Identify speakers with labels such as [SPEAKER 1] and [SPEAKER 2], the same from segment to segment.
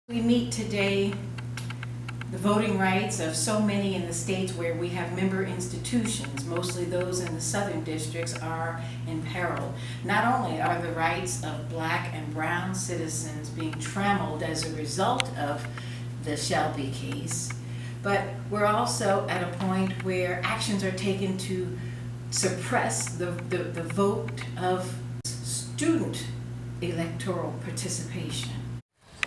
[SPEAKER 1] We meet today the voting rights of so many in the states where we have member institutions, mostly those in the southern districts, are in peril. Not only are the rights of black and brown citizens being trammeled as a result of the Shelby case, but we're also at a point where actions are taken to suppress the vote of student electoral participation.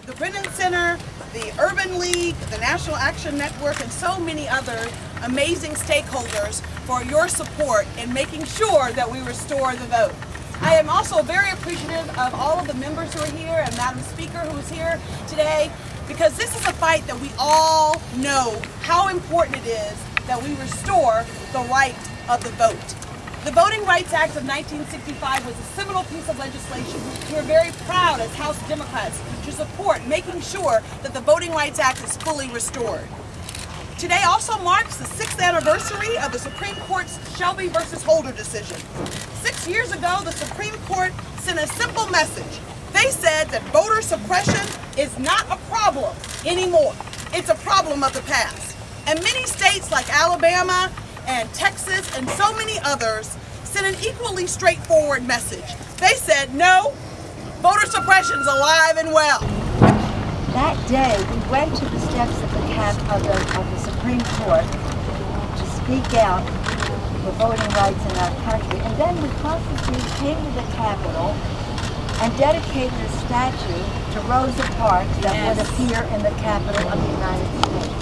[SPEAKER 2] The Brennan Center, the Urban League, the National Action Network, and so many other amazing stakeholders for your support in making sure that we restore the vote. I am also very appreciative of all of the members who are here and Madam Speaker who is here today, because this is a fight that we all know how important it is that we restore the right of the vote. The Voting Rights Act of 1965 was a seminal piece of legislation. We are very proud as House Democrats to support making sure that the Voting Rights Act is fully restored. Today also marks the 6th anniversary of the Supreme Court's Shelby versus Holder decision. 6 years ago, the Supreme Court sent a simple message. They said that voter suppression is not a problem anymore. It's a problem of the past. And many states like Alabama and Texas and so many others sent an equally straightforward message. They said, no, voter suppression's alive and well.
[SPEAKER 3] That day, we went to the steps of the Supreme Court to speak out for voting rights in our country. And then we constituted came to the Capitol and dedicated a statue to Rosa Parks that would appear in the Capitol of the United States.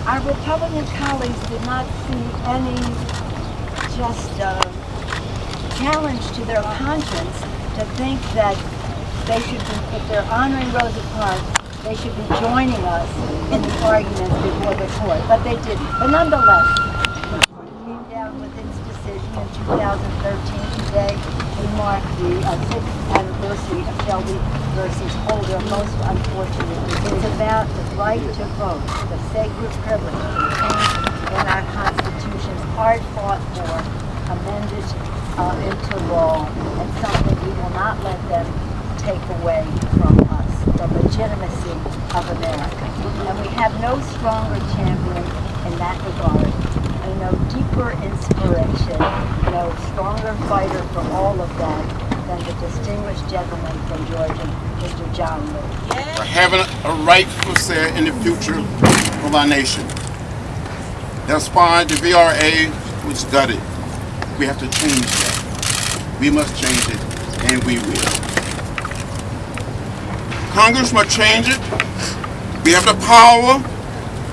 [SPEAKER 3] Our Republican colleagues did not see any challenge to their conscience to think that they should be, if they're honoring Rosa Parks, they should be joining us in the arguments before the court. But they didn't. But nonetheless, the court came down with its decision in 2013. Today, we mark the 6th anniversary of Shelby versus Holder. Most unfortunately, it's about the right to vote, the sacred privilege contained in our constitutions, hard fought for, amended into law, and something we will not let them take away from us, the legitimacy of America. And we have no stronger champion in that regard, and no deeper inspiration, no stronger fighter for all of that than the distinguished gentleman from Georgia, Mr. John Lewis.
[SPEAKER 4] For having a rightful say in the future of our nation. That's why the VRA was gutted. We have to change that. We must change it, and we will. Congress must change it. We have the power,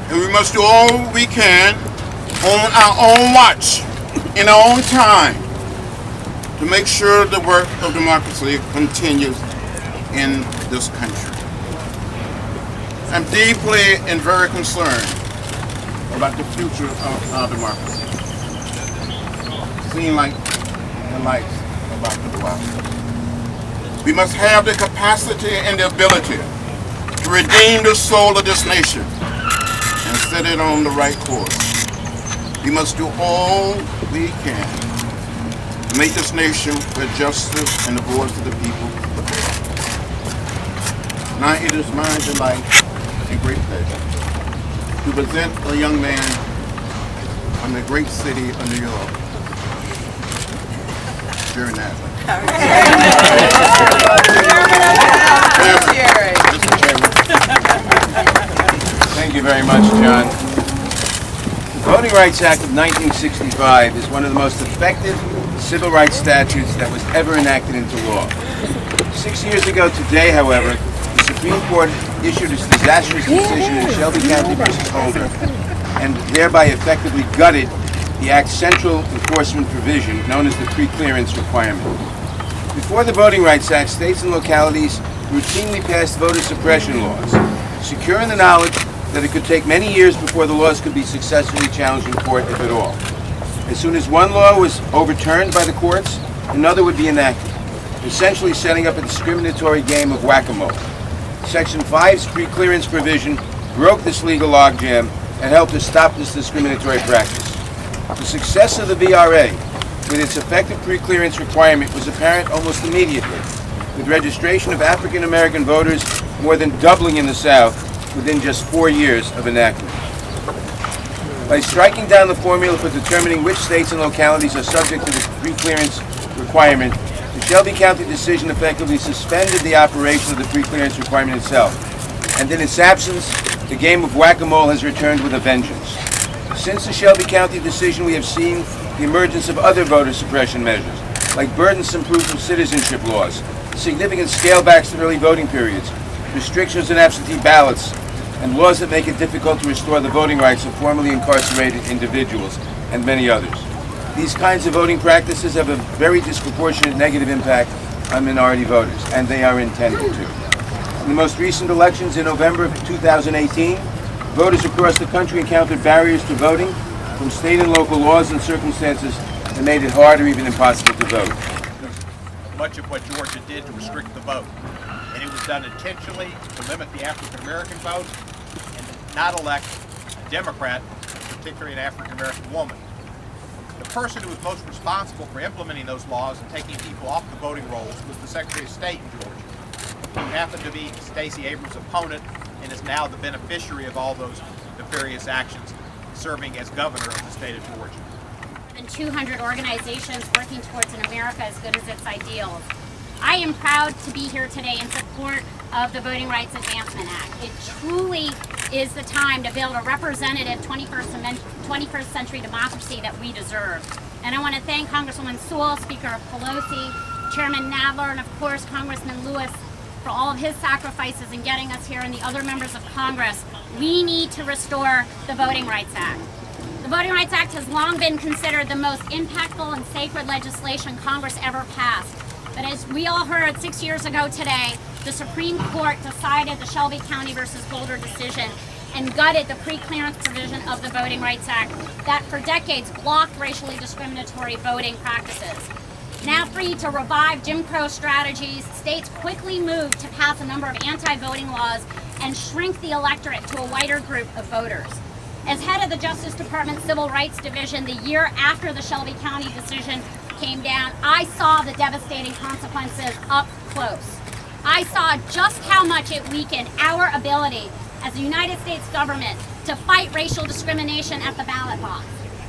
[SPEAKER 4] and we must do all we can on our own watch, in our own time, to make sure the work of democracy continues in this country. I'm deeply and very concerned about the future of our democracy. Seems like the lights are about to go out. We must have the capacity and the ability to redeem the soul of this nation and set it on the right course. We must do all we can to make this nation where justice and the voice of the people. Now it is my delight and great pleasure to present a young man from the great city of New York, Jerry Nadler.
[SPEAKER 5] Thank you very much, John. The Voting Rights Act of 1965 is one of the most effective civil rights statutes that was ever enacted into law. 6 years ago today, however, the Supreme Court issued its disastrous decision in Shelby County versus Holder, and thereby effectively gutted the Act's central enforcement provision, known as the pre-clearance requirement. Before the Voting Rights Act, states and localities routinely passed voter suppression laws, secure in the knowledge that it could take many years before the laws could be successfully challenged in court, if at all. As soon as one law was overturned by the courts, another would be enacted, essentially setting up a discriminatory game of whack-a-mole. Section 5's pre-clearance provision broke this legal logjam and helped to stop this discriminatory practice. The success of the VRA with its effective pre-clearance requirement was apparent almost immediately, with registration of African American voters more than doubling in the South within just 4 years of enactment. By striking down the formula for determining which states and localities are subject to the pre-clearance requirement, the Shelby County decision effectively suspended the operation of the pre-clearance requirement itself, and in its absence, the game of whack-a-mole has returned with a vengeance. Since the Shelby County decision, we have seen the emergence of other voter suppression measures, like burdensome proof of citizenship laws, significant scalebacks to early voting periods, restrictions on absentee ballots, and laws that make it difficult to restore the voting rights of formerly incarcerated individuals, and many others. These kinds of voting practices have a very disproportionate negative impact on minority voters, and they are intended to. In the most recent elections in November of 2018, voters across the country encountered barriers to voting from state and local laws and circumstances that made it hard or even impossible to vote.
[SPEAKER 6] Much of what Georgia did to restrict the vote, and it was done intentionally to limit the African American vote and not elect a Democrat, particularly an African American woman. The person who was most responsible for implementing those laws and taking people off the voting rolls was the Secretary of State in Georgia, who happened to be Stacey Abrams' opponent and is now the beneficiary of all those nefarious actions, serving as governor of the state of Georgia.
[SPEAKER 7] Than 200 organizations working towards an America as good as its ideals. I am proud to be here today in support of the Voting Rights Advancement Act. It truly is the time to build a representative 21st century democracy that we deserve. And I want to thank Congresswoman Sewell, Speaker Pelosi, Chairman Nadler, and of course Congressman Lewis for all of his sacrifices in getting us here and the other members of Congress. We need to restore the Voting Rights Act. The Voting Rights Act has long been considered the most impactful and sacred legislation Congress ever passed. But as we all heard 6 years ago today, the Supreme Court decided the Shelby County versus Boulder decision and gutted the pre-clearance provision of the Voting Rights Act that for decades blocked racially discriminatory voting practices. Now free to revive Jim Crow strategies, states quickly moved to pass a number of anti-voting laws and shrink the electorate to a wider group of voters. As head of the Justice Department Civil Rights Division the year after the Shelby County decision came down, I saw the devastating consequences up close. I saw just how much it weakened our ability as a United States government to fight racial discrimination at the ballot box.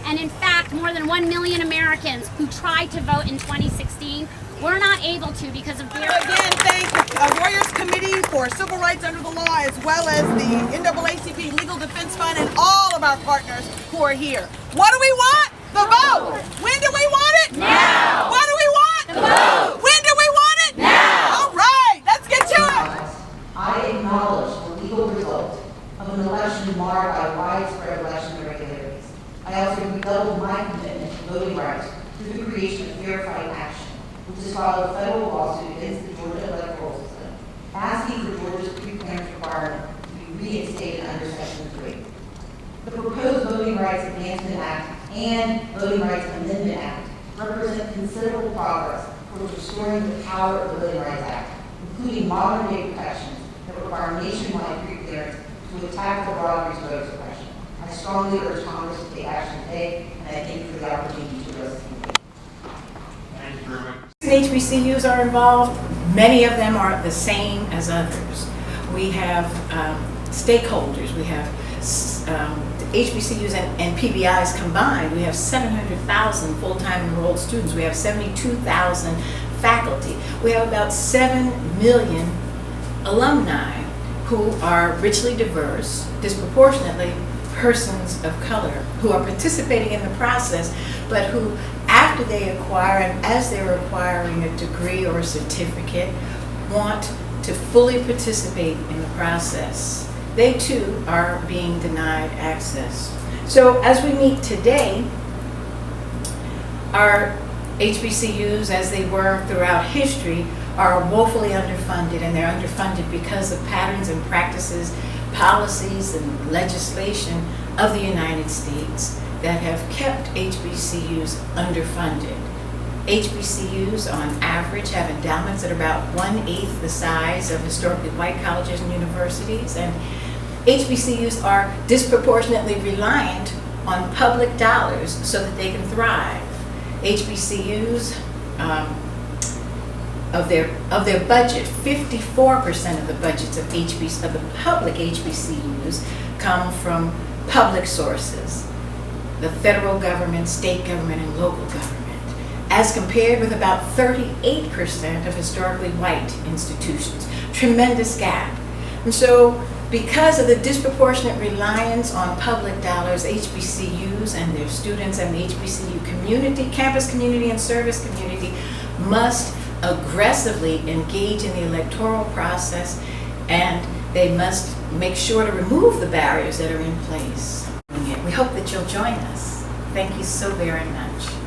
[SPEAKER 7] And in fact, more than 1 million Americans who tried to vote in 2016 were not able to because of their...
[SPEAKER 2] Again, thank the Lawyers Committee for Civil Rights Under the Law, as well as the NAACP Legal Defense Fund and all of our partners who are here. What do we want? The vote. When do we want it? Now. What do we want? The vote. When do we want it? Now. All right, let's get to it.
[SPEAKER 8] I acknowledge the legal result of an election marred by widespread election irregularities. I also redoubled my commitment to voting rights through the creation of Fair Fight Action, which has filed a federal lawsuit against the Georgia electoral system, asking for Georgia's pre-clearance requirement to be reinstated under Section 3. The proposed Voting Rights Advancement Act and Voting Rights Amendment Act represent considerable progress towards restoring the power of the Voting Rights Act, including modern-day protections that require nationwide pre-clearance to attack the broad voter suppression. I strongly urge Congress to take action today, and I thank you for the opportunity to address the committee.
[SPEAKER 6] Thank you very much.
[SPEAKER 1] HBCUs are involved. Many of them are the same as others. We have stakeholders. We have HBCUs and PBIs combined. We have 700,000 full-time enrolled students. We have 72,000 faculty. We have about 7 million alumni who are richly diverse, disproportionately persons of color, who are participating in the process, but who, after they acquire and as they're acquiring a degree or a certificate, want to fully participate in the process. They too are being denied access. So as we meet today, our HBCUs, as they were throughout history, are woefully underfunded, and they're underfunded because of patterns and practices, policies and legislation of the United States that have kept HBCUs underfunded. HBCUs on average have endowments that are about 1/8 the size of historically white colleges and universities, and HBCUs are disproportionately reliant on public dollars so that they can thrive. HBCUs of their budget, 54% of the budgets of the public HBCUs come from public sources, the federal government, state government, and local government, as compared with about 38% of historically white institutions. Tremendous gap. And so, because of the disproportionate reliance on public dollars, HBCUs and their students and the HBCU community, campus community, and service community must aggressively engage in the electoral process, and they must make sure to remove the barriers that are in place. We hope that you'll join us. Thank you so very much.